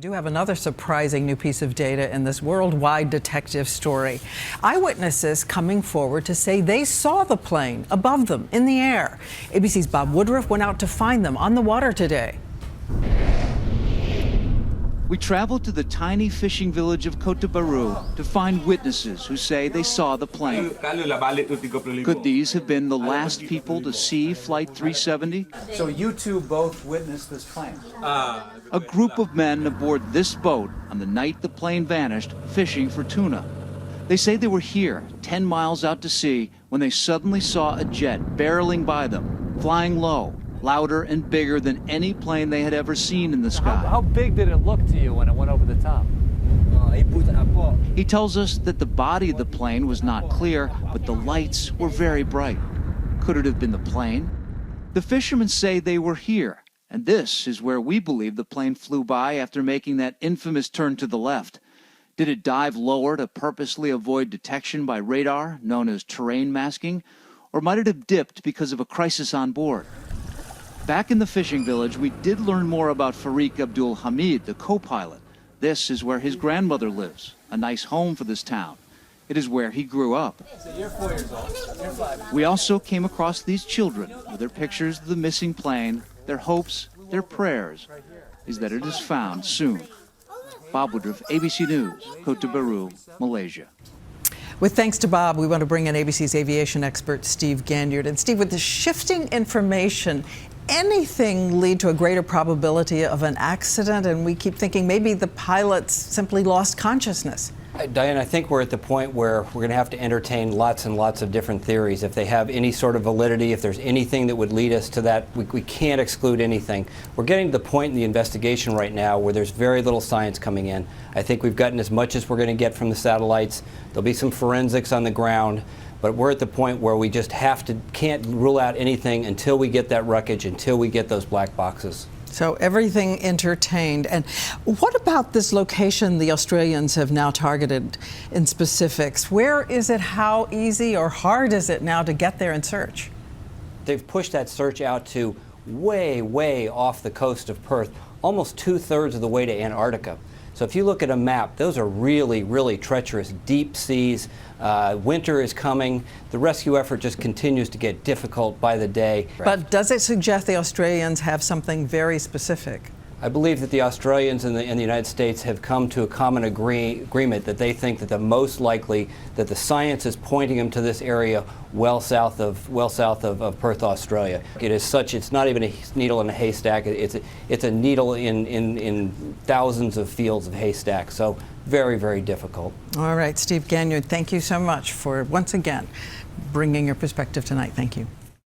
We do have another surprising new piece of data in this worldwide detective story. Eyewitnesses coming forward to say they saw the plane above them in the air. ABC's Bob Woodruff went out to find them on the water today. We traveled to the tiny fishing village of Cote de Barou to find witnesses who say they saw the plane. Could these have been the last people to see Flight 370? So you two both witnessed this plane? A group of men aboard this boat on the night the plane vanished, fishing for tuna. They say they were here, 10 miles out to sea, when they suddenly saw a jet barreling by them, flying low, louder and bigger than any plane they had ever seen in the sky. How big did it look to you when it went over the top? He tells us that the body of the plane was not clear, but the lights were very bright. Could it have been the plane? The fishermen say they were here, and this is where we believe the plane flew by after making that infamous turn to the left. Did it dive lower to purposely avoid detection by radar, known as terrain masking? Or might it have dipped because of a crisis on board? Back in the fishing village, we did learn more about Farik Abdul Hamid, the co-pilot. This is where his grandmother lives, a nice home for this town. It is where he grew up. So you're 4 years old. You're 5. We also came across these children with their pictures of the missing plane. Their hopes, their prayers, is that it is found soon. Bob Woodruff, ABC News, Cote de Barou, Malaysia. With thanks to Bob, we want to bring in ABC's aviation expert, Steve Ganyard. And Steve, with the shifting information, anything lead to a greater probability of an accident? And we keep thinking maybe the pilots simply lost consciousness. Diane, I think we're at the point where we're going to have to entertain lots and lots of different theories. If they have any sort of validity, if there's anything that would lead us to that, we can't exclude anything. We're getting to the point in the investigation right now where there's very little science coming in. I think we've gotten as much as we're going to get from the satellites. There'll be some forensics on the ground, but we're at the point where we just can't rule out anything until we get that wreckage, until we get those black boxes. So everything entertained. And what about this location the Australians have now targeted in specifics? Where is it? How easy or hard is it now to get there and search? They've pushed that search out to way, way off the coast of Perth, almost 2/3 of the way to Antarctica. So if you look at a map, those are really, really treacherous, deep seas. Winter is coming. The rescue effort just continues to get difficult by the day. But does it suggest the Australians have something very specific? I believe that the Australians and the United States have come to a common agreement that they think that the most likely that the science is pointing them to this area well south of Perth, Australia. It is such, it's not even a needle in a haystack. It's a needle in thousands of fields of haystacks. So very, very difficult. All right, Steve Ganyard, thank you so much for once again bringing your perspective tonight. Thank you.